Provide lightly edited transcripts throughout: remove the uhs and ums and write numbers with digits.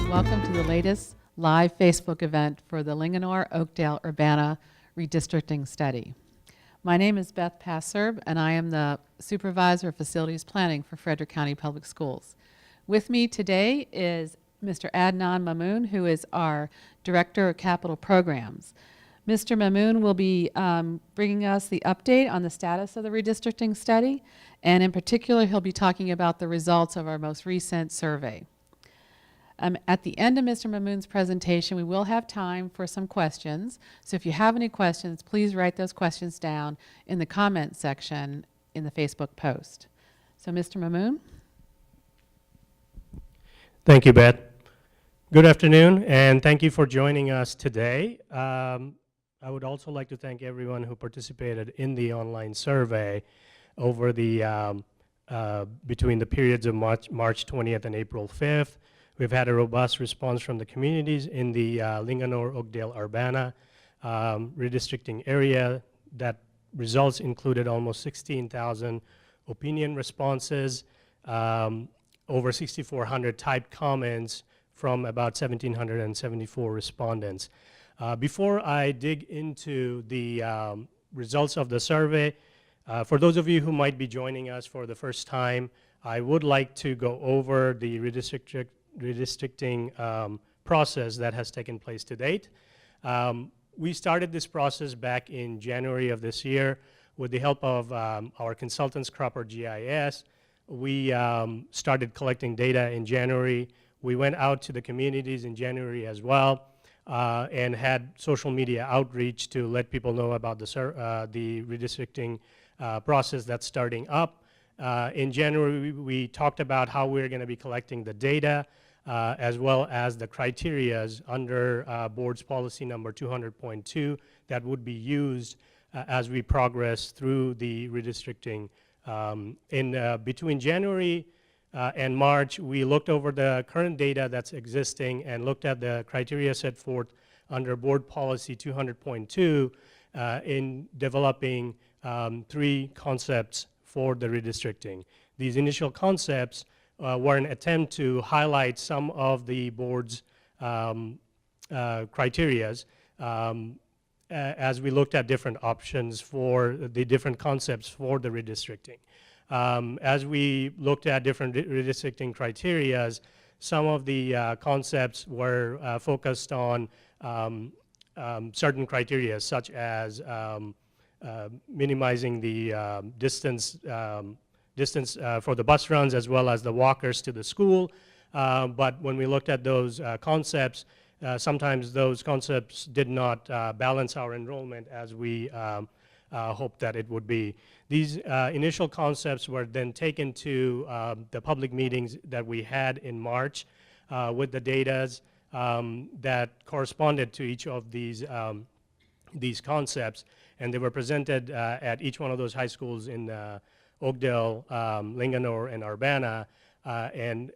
Welcome to the latest live Facebook event for the Linganore-Oakdale-Urbana Redistricting Study. My name is Beth Passerb, and I am the Supervisor of Facilities Planning for Frederick County Public Schools. With me today is Mr. Adnan Mamoon, who is our Director of Capital Programs. Mr. Mamoon will be bringing us the update on the status of the redistricting study, and in particular, he'll be talking about the results of our most recent survey. At the end of Mr. Mamoon's presentation, we will have time for some questions. So if you have any questions, please write those questions down in the comment section in the Facebook post. So Mr. Mamoon. Thank you, Beth. Good afternoon, and thank you for joining us today. I would also like to thank everyone who participated in the online survey over the between the periods of March 20th and April 5th. We've had a robust response from the communities in the Linganore-Oakdale-Urbana redistricting area. That results included almost 16,000 opinion responses, over 6,400 typed comments from about 1,774 respondents. Before I dig into the results of the survey, for those of you who might be joining us for the first time, I would like to go over the redistricting process that has taken place to date. We started this process back in January of this year with the help of our consultants, Cropper GIS. We started collecting data in January. We went out to the communities in January as well and had social media outreach to let people know about the redistricting process that's starting up. In January, we talked about how we're going to be collecting the data as well as the criterias under board's policy number 200.2 that would be used as we progress through the redistricting. Between January and March, we looked over the current data that's existing and looked at the criteria set forth under board policy 200.2 in developing 3 concepts for the redistricting. These initial concepts were an attempt to highlight some of the board's criterias as we looked at different options for the different concepts for the redistricting. As we looked at different redistricting criterias, some of the concepts were focused on certain criteria, such as minimizing the distance for the bus runs as well as the walkers to the school. But when we looked at those concepts, sometimes those concepts did not balance our enrollment as we hoped that it would be. These initial concepts were then taken to the public meetings that we had in March with the data that corresponded to each of these concepts, and they were presented at each one of those high schools in Oakdale, Linganore, and Urbana, and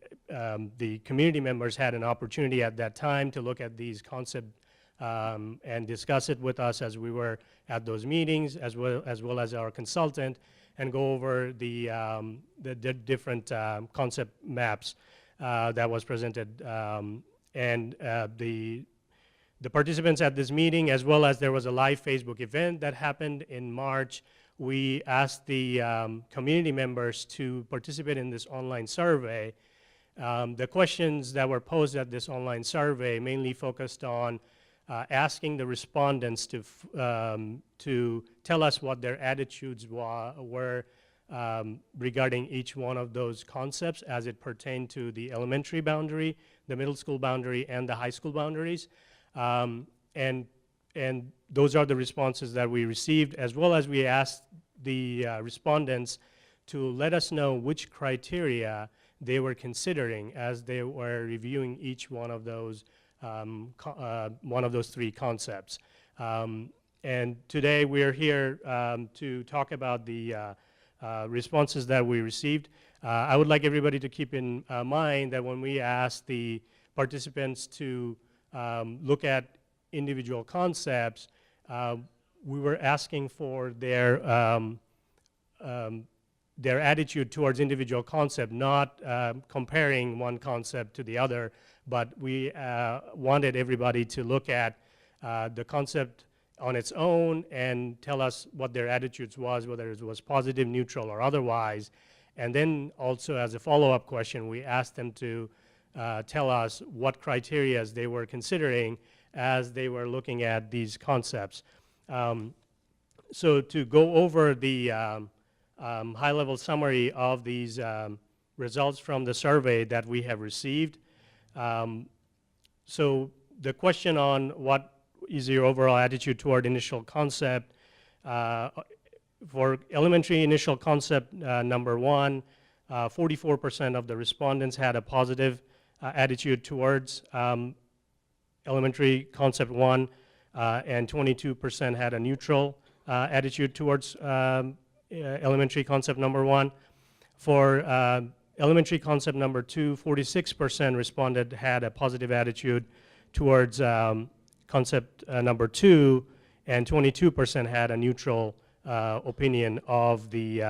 the community members had an opportunity at that time to look at these concepts and discuss it with us as we were at those meetings, as well as our consultant, and go over the different concept maps that was presented. The participants at this meeting, as well as there was a live Facebook event that happened in March, we asked the community members to participate in this online survey. The questions that were posed at this online survey mainly focused on asking the respondents to tell us what their attitudes were regarding each one of those concepts as it pertained to the elementary boundary, the middle school boundary, and the high school boundaries. And those are the responses that we received, as well as we asked the respondents to let us know which criteria they were considering as they were reviewing each one of those 3 concepts. And today we're here to talk about the responses that we received. I would like everybody to keep in mind that when we asked the participants to look at individual concepts, we were asking for their their attitude towards individual concept, not comparing one concept to the other, but we wanted everybody to look at the concept on its own and tell us what their attitudes was, whether it was positive, neutral, or otherwise. And then also as a follow-up question, we asked them to tell us what criteria they were considering as they were looking at these concepts. So to go over the high-level summary of these results from the survey that we have received. So the question on what is your overall attitude toward initial concept, for elementary initial concept number 1, 44% of the respondents had a positive attitude towards elementary concept 1, and 22% had a neutral attitude towards elementary concept number 1. For elementary concept number 2, 46% responded had a positive attitude towards concept number 2, and 22% had a neutral opinion of the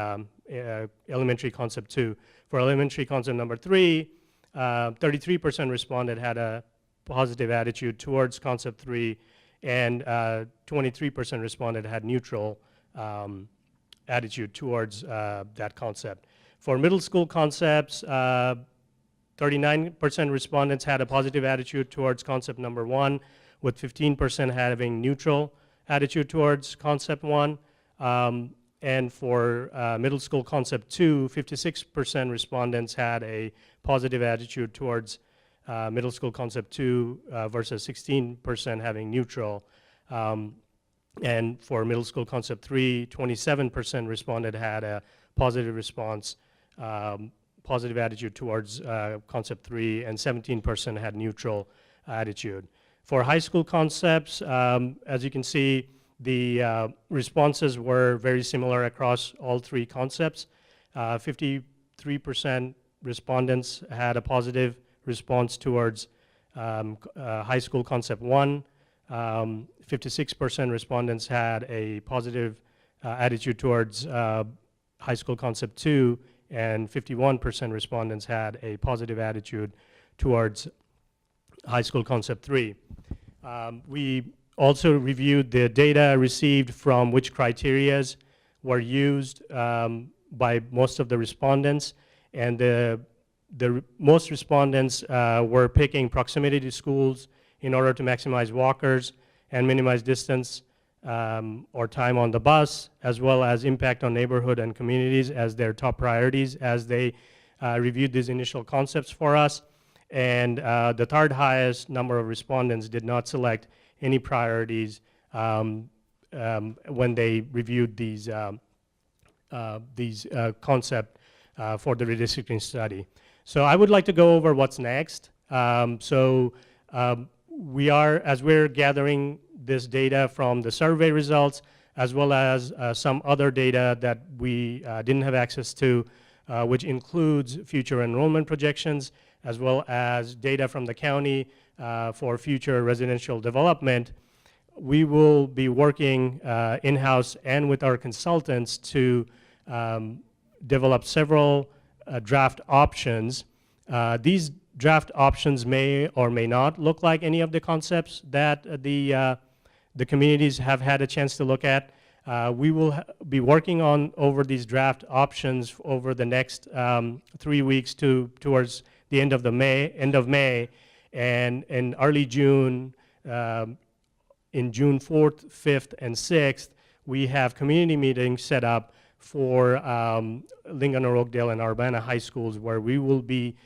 elementary concept 2. For elementary concept number 3, 33% responded had a positive attitude towards concept 3, and 23% responded had neutral attitude towards that concept. For middle school concepts, 39% respondents had a positive attitude towards concept number 1, with 15% having neutral attitude towards concept 1. And for middle school concept 2, 56% respondents had a positive attitude towards middle school concept 2 versus 16% having neutral. And for middle school concept 3, 27% responded had a positive response, positive attitude towards concept 3, and 17% had neutral attitude. For high school concepts, as you can see, the responses were very similar across all 3 concepts. 53% respondents had a positive response towards high school concept 1. 56% respondents had a positive attitude towards high school concept 2, and 51% respondents had a positive attitude towards high school concept 3. We also reviewed the data received from which criterias were used by most of the respondents, and the most respondents were picking proximity to schools in order to maximize walkers and minimize distance or time on the bus, as well as impact on neighborhood and communities as their top priorities as they reviewed these initial concepts for us. And the third highest number of respondents did not select any priorities when they reviewed these concepts for the redistricting study. So I would like to go over what's next. As we're gathering this data from the survey results, as well as some other data that we didn't have access to, which includes future enrollment projections, as well as data from the county for future residential development, we will be working in-house and with our consultants to develop several draft options. These draft options may or may not look like any of the concepts that the communities have had a chance to look at. We will be working over these draft options over the next 3 weeks towards the end of May, and in early June, in June 4th, 5th, and 6th, we have community meetings set up for Linganore, Oakdale, and Urbana high schools, where we will be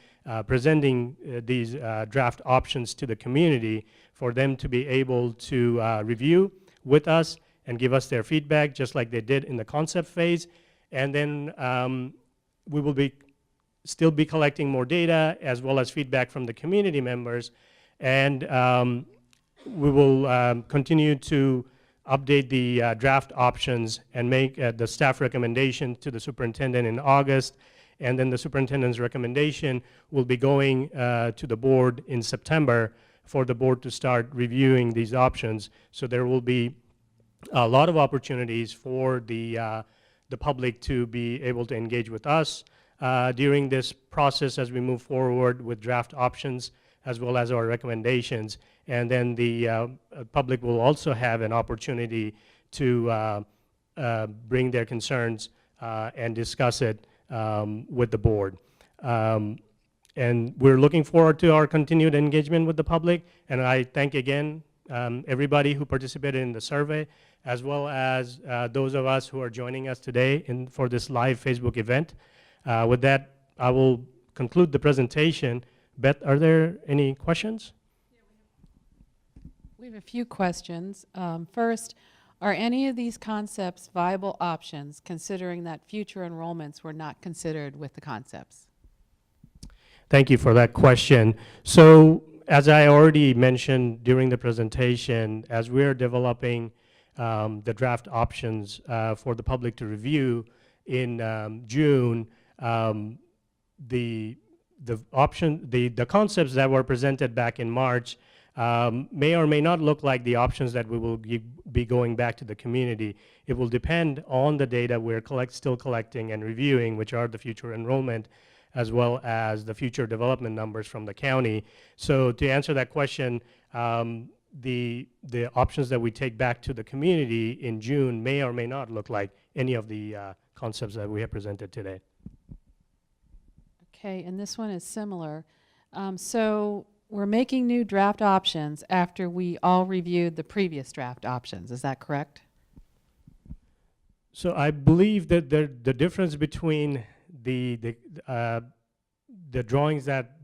presenting these draft options to the community for them to be able to review with us and give us their feedback, just like they did in the concept phase. And then we will still be collecting more data as well as feedback from the community members, and we will continue to update the draft options and make the staff recommendation to the superintendent in August, and then the superintendent's recommendation will be going to the board in September for the board to start reviewing these options. So there will be a lot of opportunities for the the public to be able to engage with us during this process as we move forward with draft options as well as our recommendations. And then the public will also have an opportunity to bring their concerns and discuss it with the board. And we're looking forward to our continued engagement with the public. And I thank again everybody who participated in the survey, as well as those of us who are joining us today for this live Facebook event. With that, I will conclude the presentation. Beth, are there any questions? We have a few questions. First, are any of these concepts viable options, considering that future enrollments were not considered with the concepts? Thank you for that question. So, as I already mentioned during the presentation, as we're developing the draft options for the public to review in June, the concepts that were presented back in March may or may not look like the options that we will be going back to the community. It will depend on the data we're still collecting and reviewing, which are the future enrollment, as well as the future development numbers from the county. So to answer that question, the options that we take back to the community in June may or may not look like any of the concepts that we have presented today. Okay, and this one is similar. So we're making new draft options after we all reviewed the previous draft options. Is that correct? So I believe that the difference between the drawings that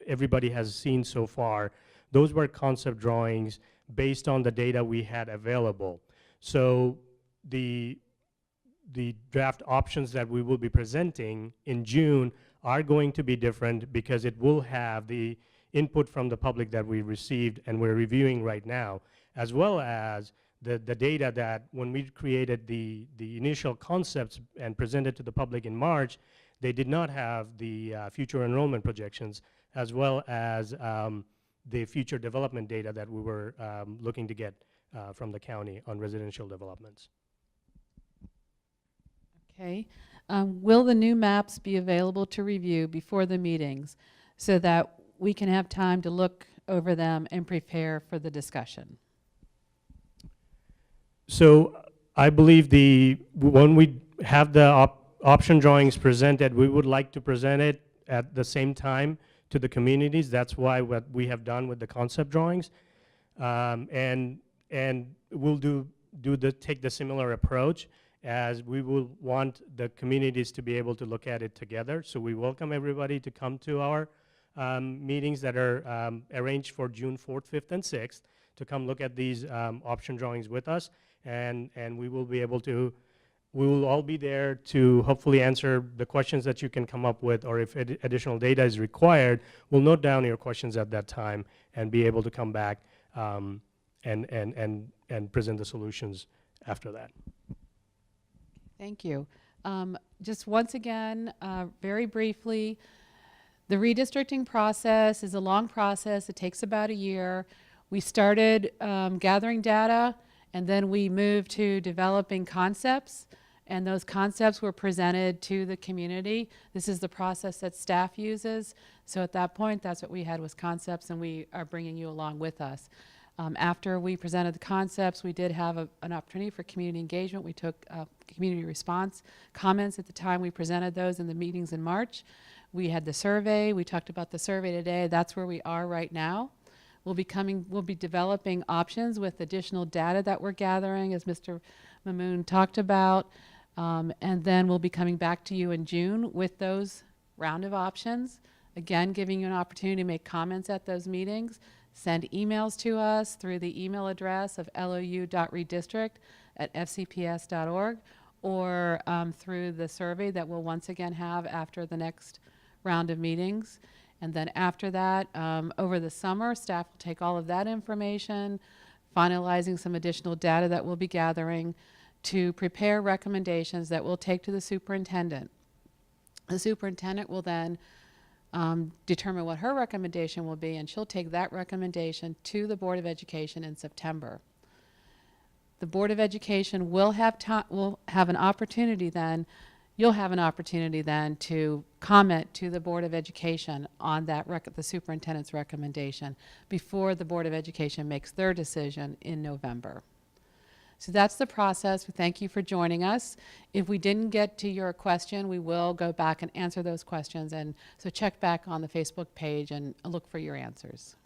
everybody has seen so far, those were concept drawings based on the data we had available. So the draft options that we will be presenting in June are going to be different because it will have the input from the public that we received and we're reviewing right now, as well as the data that when we created the initial concepts and presented to the public in March, they did not have the future enrollment projections, as well as the future development data that we were looking to get from the county on residential developments. Okay. Will the new maps be available to review before the meetings so that we can have time to look over them and prepare for the discussion? So I believe when we have the option drawings presented, we would like to present it at the same time to the communities. That's why what we have done with the concept drawings, and we'll take the similar approach, as we will want the communities to be able to look at it together. So we welcome everybody to come to our meetings that are arranged for June 4th, 5th, and 6th to come look at these option drawings with us, and we will be able to. We will all be there to hopefully answer the questions that you can come up with, or if additional data is required, we'll note down your questions at that time and be able to come back and present the solutions after that. Thank you. Just once again, very briefly, the redistricting process is a long process. It takes about a year. We started gathering data, and then we moved to developing concepts, and those concepts were presented to the community. This is the process that staff uses. So at that point, that's what we had was concepts, and we are bringing you along with us. After we presented the concepts, we did have an opportunity for community engagement. We took community response comments at the time we presented those in the meetings in March. We had the survey. We talked about the survey today. That's where we are right now. We'll be developing options with additional data that we're gathering, as Mr. Mamoon talked about, and then we'll be coming back to you in June with those round of options. Again, giving you an opportunity to make comments at those meetings. Send emails to us through the email address of lou.redistrict@fcps.org, or through the survey that we'll once again have after the next round of meetings. And then after that, over the summer, staff will take all of that information, finalizing some additional data that we'll be gathering to prepare recommendations that we'll take to the superintendent. The superintendent will then determine what her recommendation will be, and she'll take that recommendation to the Board of Education in September. The Board of Education will have an opportunity then, you'll have an opportunity then to comment to the Board of Education on that the superintendent's recommendation before the Board of Education makes their decision in November. So that's the process. We thank you for joining us. If we didn't get to your question, we will go back and answer those questions. And so check back on the Facebook page and look for your answers.